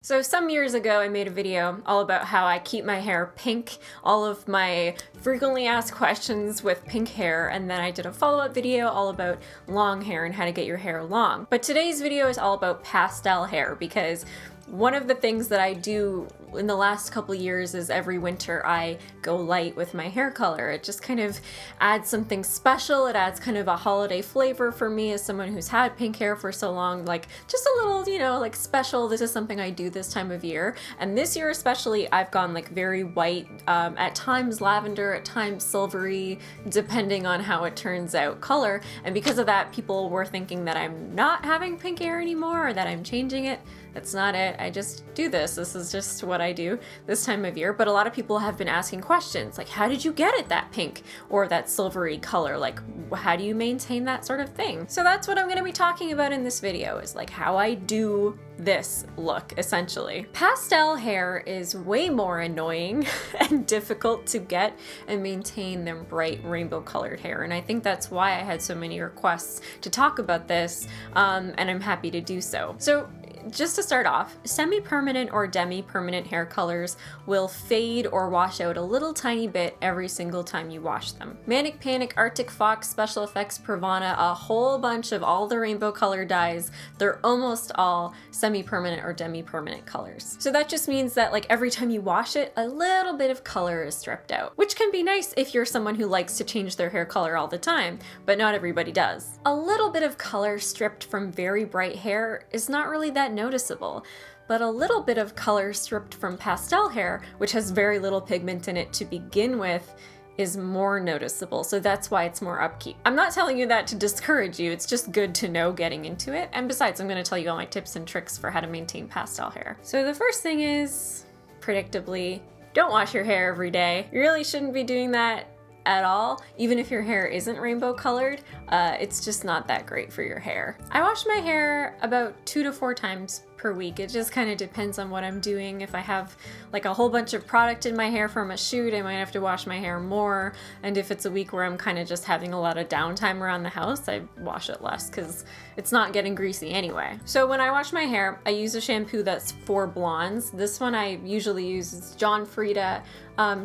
So some years ago I made a video all about how I keep my hair pink, all of my frequently asked questions with pink hair, and then I did a follow-up video all about long hair and how to get your hair long. But today's video is all about pastel hair because one of the things that I do in the last couple years is every winter I go light with my hair color. It just kind of adds something special. It adds kind of a holiday flavor for me as someone who's had pink hair for so long, like just a little, like special. This is something I do this time of year. And this year especially, I've gone like very white, at times lavender, at times silvery, depending on how it turns out color. And because of that, people were thinking that I'm not having pink hair anymore or that I'm changing it. That's not it. I just do this. This is just what I do this time of year. But a lot of people have been asking questions like, how did you get it that pink or that silvery color? Like, how do you maintain that sort of thing? So that's what I'm going to be talking about in this video, is like how I do this look, essentially. Pastel hair is way more annoying and difficult to get and maintain than bright rainbow colored hair. And I think that's why I had so many requests to talk about this, and I'm happy to do so. So just to start off, semi-permanent or demi-permanent hair colors will fade or wash out a little tiny bit every single time you wash them. Manic Panic, Arctic Fox, Special Effects, Pravana, a whole bunch of all the rainbow color dyes, they're almost all semi-permanent or demi-permanent colors. So that just means that like every time you wash it, a little bit of color is stripped out, which can be nice if you're someone who likes to change their hair color all the time, but not everybody does. A little bit of color stripped from very bright hair is not really that noticeable, but a little bit of color stripped from pastel hair, which has very little pigment in it to begin with, is more noticeable. So that's why it's more upkeep. I'm not telling you that to discourage you, it's just good to know getting into it. And besides, I'm gonna tell you all my tips and tricks for how to maintain pastel hair. So the first thing is, predictably, don't wash your hair every day. You really shouldn't be doing that at all. Even if your hair isn't rainbow colored, it's just not that great for your hair. I wash my hair about 2 to 4 times per week. It just kind of depends on what I'm doing. If I have like a whole bunch of product in my hair from a shoot, I might have to wash my hair more. And if it's a week where I'm kind of just having a lot of downtime around the house, I wash it less because it's not getting greasy anyway. So when I wash my hair, I use a shampoo that's for blondes. This one I usually use is John Frieda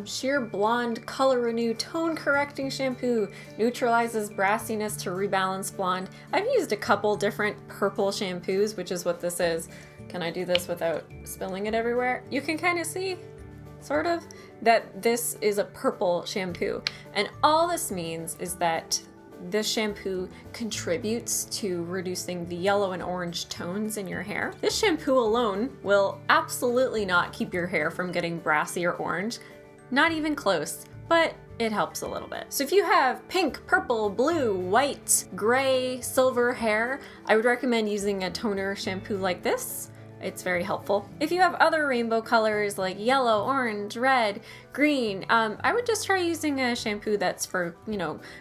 Sheer Blonde Color Renew Tone Correcting Shampoo. Neutralizes brassiness to rebalance blonde. I've used a couple different purple shampoos, which is what this is. Can I do this without spilling it everywhere? You can kind of see, sort of, that this is a purple shampoo. And all this means is that this shampoo contributes to reducing the yellow and orange tones in your hair. This shampoo alone will absolutely not keep your hair from getting brassy or orange. Not even close, but it helps a little bit. So if you have pink, purple, blue, white, gray, silver hair, I would recommend using a toner shampoo like this. It's very helpful. If you have other rainbow colors like yellow, orange, red, green, I would just try using a shampoo that's for,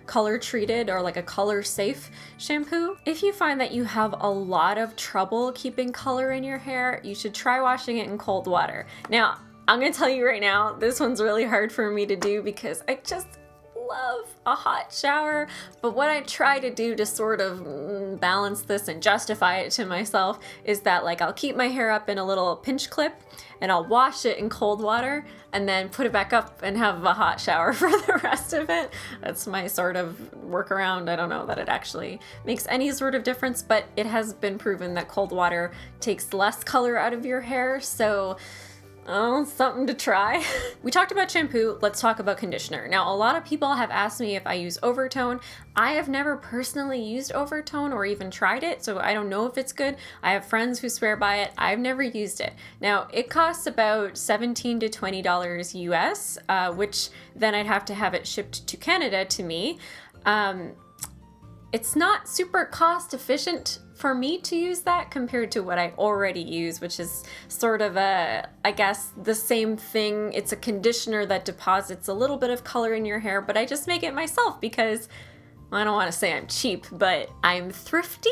color treated or like a color safe shampoo. If you find that you have a lot of trouble keeping color in your hair, you should try washing it in cold water. Now, I'm gonna tell you right now, this one's really hard for me to do because I just love a hot shower. But what I try to do to sort of balance this and justify it to myself is that like I'll keep my hair up in a little pinch clip and I'll wash it in cold water and then put it back up and have a hot shower for the rest of it. That's my sort of workaround. I don't know that it actually makes any sort of difference, but it has been proven that cold water takes less color out of your hair. So something to try. We talked about shampoo, let's talk about conditioner. Now, a lot of people have asked me if I use overtone. I have never personally used overtone or even tried it, so I don't know if it's good. I have friends who swear by it. I've never used it. Now, it costs about $17 to $20 US, which then I'd have to have it shipped to Canada to me. It's not super cost efficient for me to use that compared to what I already use, which is sort of I guess the same thing. It's a conditioner that deposits a little bit of color in your hair, but I just make it myself because I don't want to say I'm cheap, but I'm thrifty?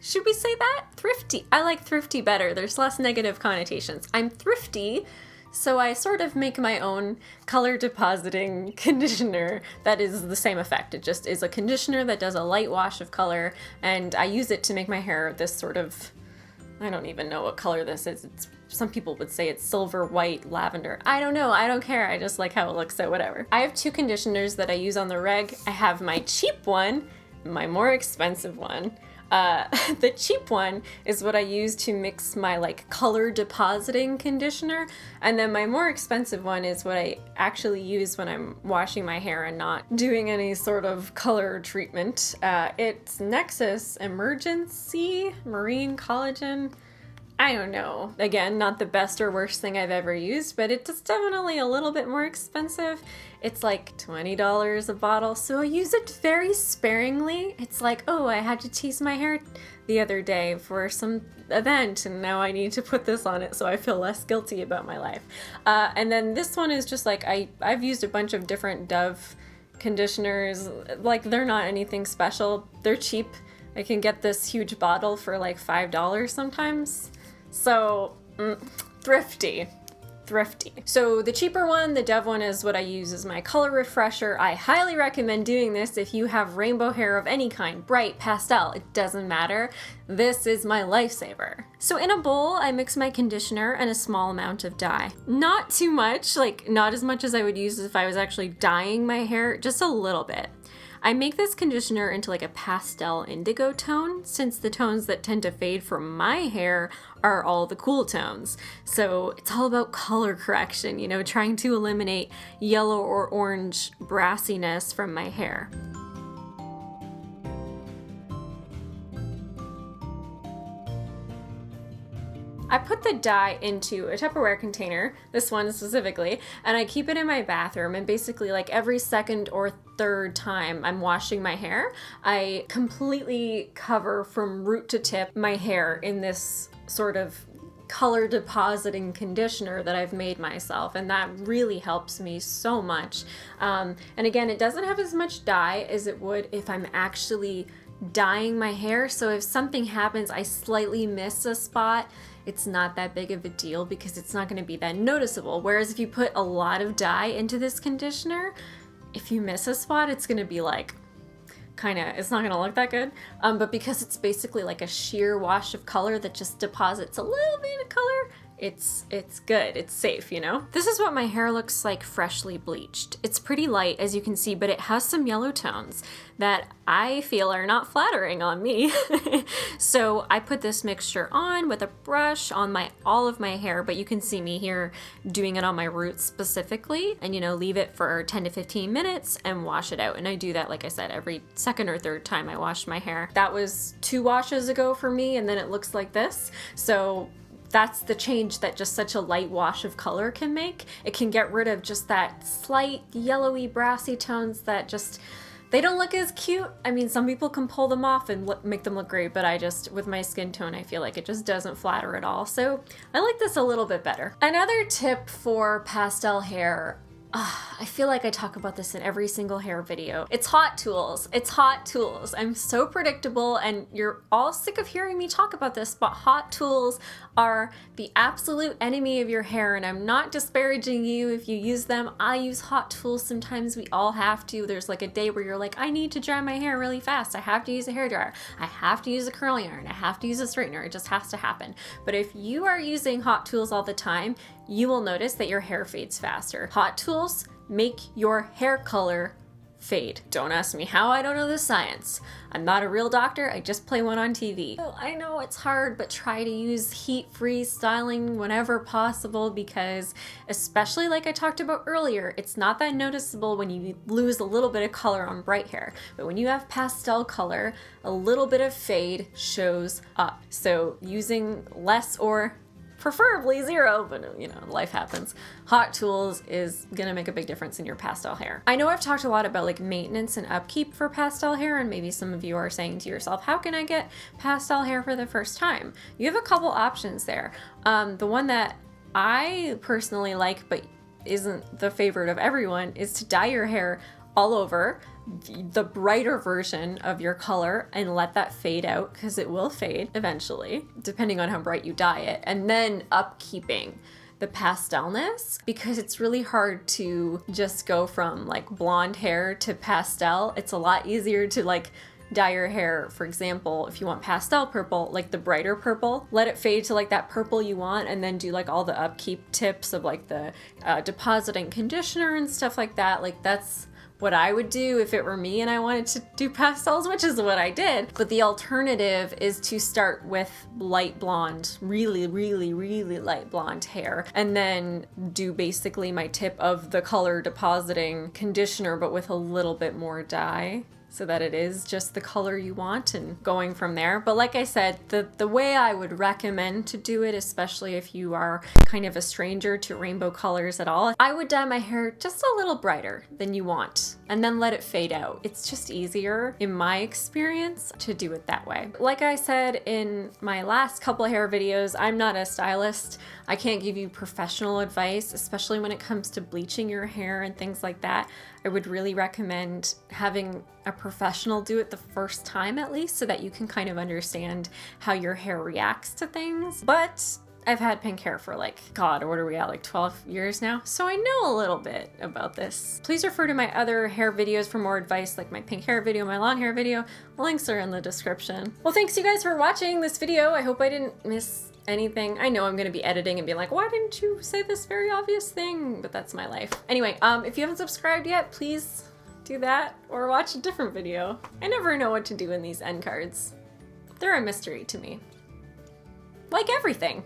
Should we say that? Thrifty. I like thrifty better. There's less negative connotations. I'm thrifty, so I sort of make my own color depositing conditioner that is the same effect. It just is a conditioner that does a light wash of color, and I use it to make my hair this sort of I don't even know what color this is. Some people would say it's silver, white, lavender. I don't know. I don't care. I just like how it looks, so whatever. I have two conditioners that I use on the reg. I have my cheap one, my more expensive one. The cheap one is what I use to mix my like color depositing conditioner, and then my more expensive one is what I actually use when I'm washing my hair and not doing any sort of color treatment. It's Nexus Emergency Marine Collagen. I don't know. Again, not the best or worst thing I've ever used, but it's definitely a little bit more expensive. It's like $20 a bottle, so I use it very sparingly. It's like, oh, I had to tease my hair the other day for some event, and now I need to put this on it so I feel less guilty about my life. And then this one is just like, I've used a bunch of different Dove conditioners. Like, they're not anything special. They're cheap. I can get this huge bottle for like $5 sometimes. So, thrifty. So the cheaper one, the Dove one, is what I use as my color refresher. I highly recommend doing this if you have rainbow hair of any kind, bright, pastel, it doesn't matter. This is my lifesaver. So in a bowl, I mix my conditioner and a small amount of dye. Not too much, like not as much as I would use if I was actually dyeing my hair, just a little bit. I make this conditioner into like a pastel indigo tone, since the tones that tend to fade from my hair are all the cool tones. So it's all about color correction, you know, trying to eliminate yellow or orange brassiness from my hair. I put the dye into a Tupperware container, this one specifically, and I keep it in my bathroom, and basically like every second or third time I'm washing my hair, I completely cover from root to tip my hair in this sort of color depositing conditioner that I've made myself, and that really helps me so much. And again, it doesn't have as much dye as it would if I'm actually dyeing my hair, so if something happens, I slightly miss a spot, it's not that big of a deal because it's not going to be that noticeable. Whereas if you put a lot of dye into this conditioner, if you miss a spot, it's going to be like it's not going to look that good. But because it's basically like a sheer wash of color that just deposits a little bit of color, it's good, it's safe, you know? This is what my hair looks like freshly bleached. It's pretty light, as you can see, but it has some yellow tones that I feel are not flattering on me. So I put this mixture on with a brush on all of my hair, but you can see me here doing it on my roots specifically, and you know, leave it for 10 to 15 minutes and wash it out. And I do that, like I said, every second or third time I wash my hair. That was 2 washes ago for me, and then it looks like this. So that's the change that just such a light wash of color can make. It can get rid of just that slight yellowy, brassy tones that just, they don't look as cute. I mean, some people can pull them off and make them look great, but I just, with my skin tone, I feel like it just doesn't flatter at all. So I like this a little bit better. Another tip for pastel hair, I feel like I talk about this in every single hair video. It's hot tools. It's hot tools. I'm so predictable, and you're all sick of hearing me talk about this, but hot tools are the absolute enemy of your hair, and I'm not disparaging you if you use them. I use hot tools sometimes. We all have to. There's like a day where you're like, I need to dry my hair really fast. I have to use a hairdryer. I have to use a curling iron. I have to use a straightener. It just has to happen. But if you are using hot tools all the time, you will notice that your hair fades faster. Hot tools make your hair color fade. Don't ask me how, I don't know the science. I'm not a real doctor, I just play one on TV. So I know it's hard, but try to use heat-free styling whenever possible, because especially like I talked about earlier, it's not that noticeable when you lose a little bit of color on bright hair. But when you have pastel color, a little bit of fade shows up. So using less, or preferably 0, but you know, life happens. Hot tools is gonna make a big difference in your pastel hair. I know I've talked a lot about like maintenance and upkeep for pastel hair, and maybe some of you are saying to yourself, how can I get pastel hair for the first time? You have a couple options there. The one that I personally like, but isn't the favorite of everyone, is to dye your hair all over the brighter version of your color and let that fade out, because it will fade eventually depending on how bright you dye it, and then upkeeping the pastelness, because it's really hard to just go from like blonde hair to pastel. It's a lot easier to like dye your hair, for example, if you want pastel purple, like the brighter purple, let it fade to like that purple you want, and then do like all the upkeep tips of like the depositing conditioner and stuff like that. Like that's what I would do if it were me and I wanted to do pastels, which is what I did. But the alternative is to start with light blonde, really, really, really light blonde hair, and then do basically my tip of the color depositing conditioner, but with a little bit more dye, so that it is just the color you want, and going from there. But like I said, the way I would recommend to do it, especially if you are kind of a stranger to rainbow colors at all, I would dye my hair just a little brighter than you want and then let it fade out. It's just easier, in my experience, to do it that way. Like I said in my last couple of hair videos, I'm not a stylist. I can't give you professional advice, especially when it comes to bleaching your hair and things like that. I would really recommend having a professional do it the first time at least, so that you can kind of understand how your hair reacts to things. But I've had pink hair for like, God, what are we at, like 12 years now? So I know a little bit about this. Please refer to my other hair videos for more advice, like my pink hair video, my long hair video. Links are in the description. Well, thanks you guys for watching this video. I hope I didn't miss anything. I know I'm gonna be editing and be like, why didn't you say this very obvious thing? But that's my life. Anyway, if you haven't subscribed yet, please do that or watch a different video. I never know what to do in these end cards. They're a mystery to me. Like everything.